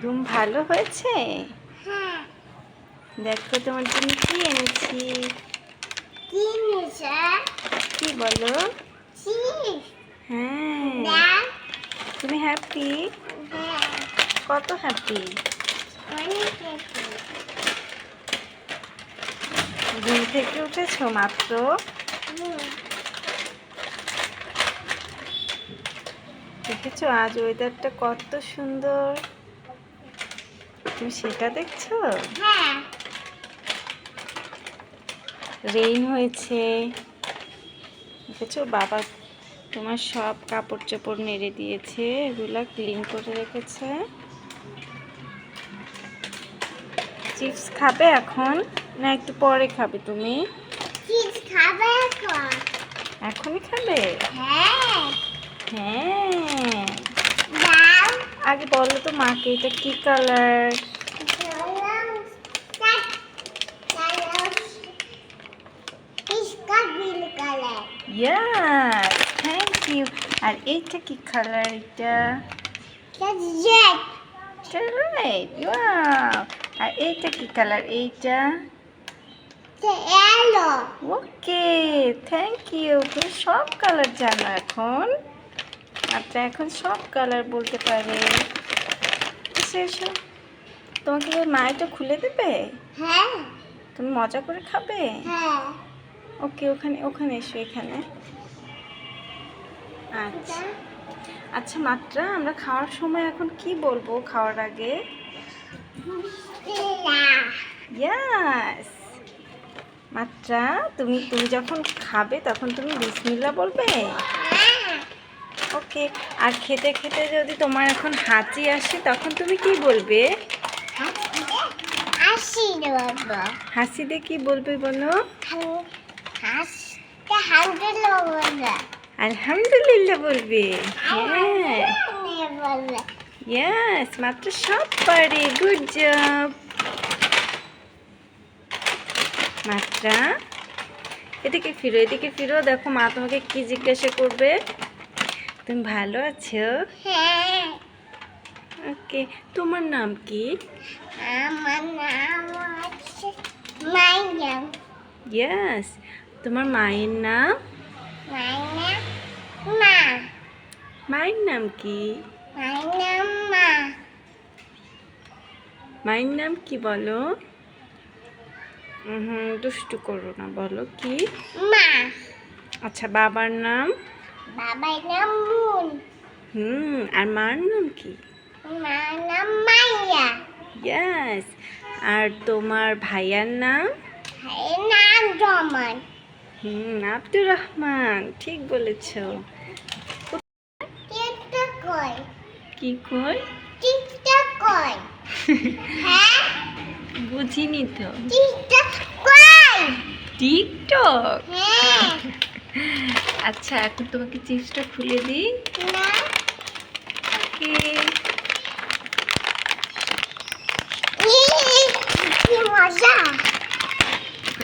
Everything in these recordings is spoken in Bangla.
ঘুম ভালো হয়েছে? হ্যাঁ। দেখো তোমার জন্য কি এনেছি। কি নিছে? কি বলো? চিজ। হ্যাঁ। দেখ। তুমি হ্যাপি? হ্যাঁ। কত হ্যাপি? অনেক হ্যাপি। ঘুম থেকে উঠেছো মাত্র? দেখেছো আজ ওয়েদারটা কত সুন্দর, তুমি সেটা দেখছো? হ্যাঁ। রেইন হয়েছে দেখেছো, বাবা তোমার সব কাপড় চোপড় নেড়ে দিয়েছে, এগুলা ক্লিন করে রেখেছে। চিপস খাবে এখন না একটু পরে খাবে? তুমি চিজ খাবে এখন? এখনই খাবে? হ্যাঁ। হ্যাঁ। দাও। আগে বলো তো মাকে এটা কি কালার? Yes, thank you. আর এইটা কি কালার? এটা রেড। ওয়াও। আর এইটা কি কালার? এইটা ওকে, থ্যাংক ইউ। তুমি সব কালার জানো এখন। আচ্ছা, এখন সব কালার বলতে পারে। এসো, তোমাকে মা এটা খুলে দেবে? হ্যাঁ। তুমি মজা করে খাবে? হ্যাঁ। ওকে, ওখানে ওখানে এসো, এখানে। আচ্ছা আচ্ছা মাত্রা, আমরা খাওয়ার সময় এখন কি বলবো খাওয়ার আগে? ইয়াস। মাত্রা, তুমি তুমি যখন খাবে তখন তুমি বিসমিল্লাহ বলবে? ওকে। আর খেতে খেতে যদি তোমার এখন হাঁচি আসে তখন তুমি কি বলবে? হাসি দিয়ে কি বলবে বলো? আলহামদুলিল্লাহ বলবে। হ্যাঁ, ইয়েস, মাত্র সব পারে। গুড জব মাত্রা। এদিকে ফিরো, এদিকে ফিরো, দেখো মা তোমাকে কি জিজ্ঞাসা করবে। তুমি ভালো আছো? হ্যাঁ। ওকে, তোমার নাম কি? আমার নাম হচ্ছে মাইয়াম। ইয়েস, তোমার মায়ের নাম? মাইয়াম মা। মায়ের নাম কি? মাইয়াম মা। মায়ের নাম কি বলো? দুষ্টু করো না, বলো কি? মা। আচ্ছা, বাবার নাম? বাবার নাম মুন। আর মার নাম কি? মার নাম মাইয়া। ইয়েস। আর তোমার ভাইয়ার নাম? ভাইয়ের নাম রহমান। আব্দুর রহমান, ঠিক বলেছো। টিকটক কই? কি কই? টিকটক কই? হ্যাঁ? বুঝিনি তো। টিকটক কই? টিকটক? হ্যাঁ। আচ্ছা, এখন তোমাকে চিপসটা খুলে দিই। না। ওকে। কি মজা।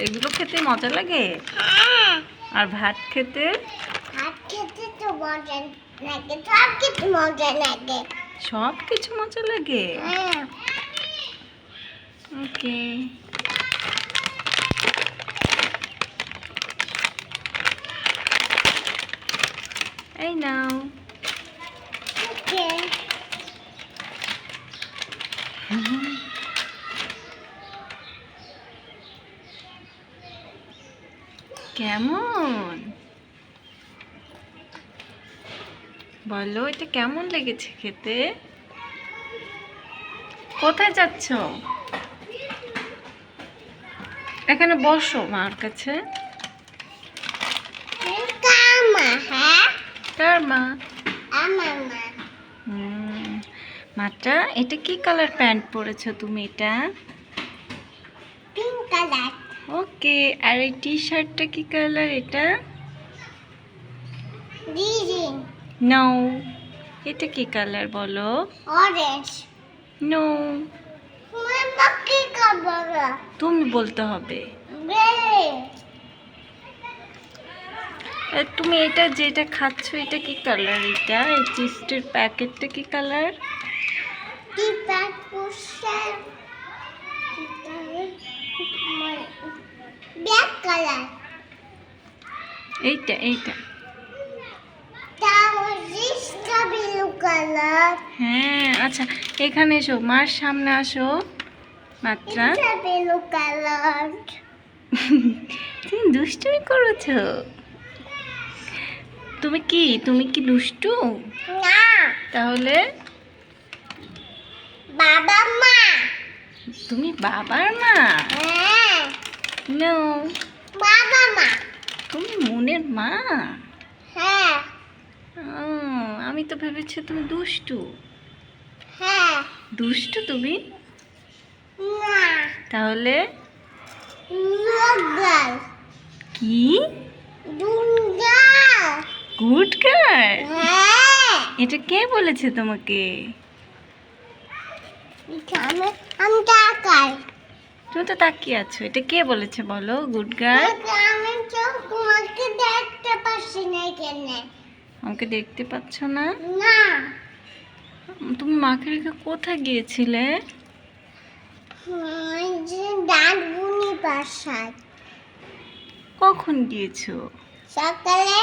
এগুলো খেতে মজা লাগে? হ্যাঁ। আর ভাত খেতে? ভাত খেতে তো মজা লাগে, সব কিছু মজা লাগে। সব কিছু মজা লাগে? হ্যাঁ। ওকে। এই নাও। ওকে। কেমন বলো, এটা কেমন লেগেছে খেতে? কোথায় যাচ্ছ? এখানে বসো মার কাছে। কামা। হ্যাঁ। কার মা? আমার মা। মাত্রা, এটা কি কালার প্যান্ট পরেছো তুমি? এটা পিঙ্ক কালার। ওকে। আর এই টি শার্টটা কি কালার? এটা গ্রিন। নো। এটা কি কালার বলো? অরেঞ্জ। নো। মামা কি কালার? তুমি বলতে হবে। গ্রিন। তুমি এটা যেটা খাচ্ছ এটা কি কালার? এটা এই চিপসের প্যাকেটটা কি কালার? কি প্যাকেট? এইটা এইটা। তাও জিসটা ব্লু কালার। হ্যাঁ আচ্ছা, এখানে এসো, মার সামনে আসো মাত্রা। এটা ব্লু কালার। তুমি দুষ্টুমি করেছো। তুমি কি দুষ্টু? না, তাহলে বাবা মা। তুমি বাবার মা? হ্যাঁ, নো, বাবা মা। তুমি মনের মা। হ্যাঁ, ও, আমি তো ভেবেছি তুমি দুষ্টু। হ্যাঁ, দুষ্টু তুমি? না, তাহলে দুর্গাল। কি? দুর্গাল। Good girl. হ্যাঁ, এটা কে বলেছে তোমাকে? আমি আমি টাকাই। তুমি তো তাকিয়ে আছো, এটা কে বলেছে বলো? Good girl. আমি তো তোমাকে দেখতে পাচ্ছি না কেন? আমাকে দেখতে পাচ্ছ না? না, তুমি মাকে রেখে কোথায় গিয়েছিলে? ওই যে দাঁত বুনি বাসায়। কখন গিয়েছো? সকালে।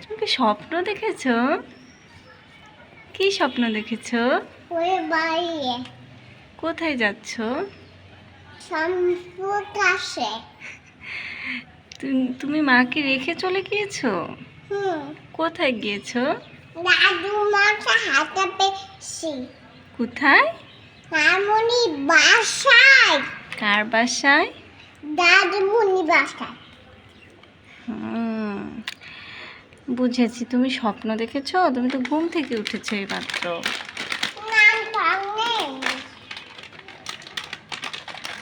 তুমি কি স্বপ্ন দেখেছো? কি স্বপ্ন দেখেছো? ওই বাইরে কোথায় যাচ্ছো? সম্পর্ক আসে। তুমি মাকে রেখে চলে গিয়েছো? হুম, কোথায় গিয়েছো? দাদু মাকে হাতে পেয়েছি। কোথায়? মামুনি বাসায়। কার বাসায়? দাদু মুনি বাসায়। হুম, বুঝেছি, তুমি স্বপ্ন দেখেছো। তুমি তো ঘুম থেকে উঠেছো এইমাত্র। নাম টাং নেই।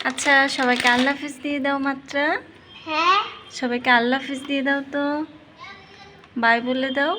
আচ্ছা, সবাইকে আল্লাহ হাফিজ দিয়ে দাও মাত্রা। হ্যাঁ, সবাইকে আল্লাহ হাফিজ দিয়ে দাও তো। বাই বলে দাও।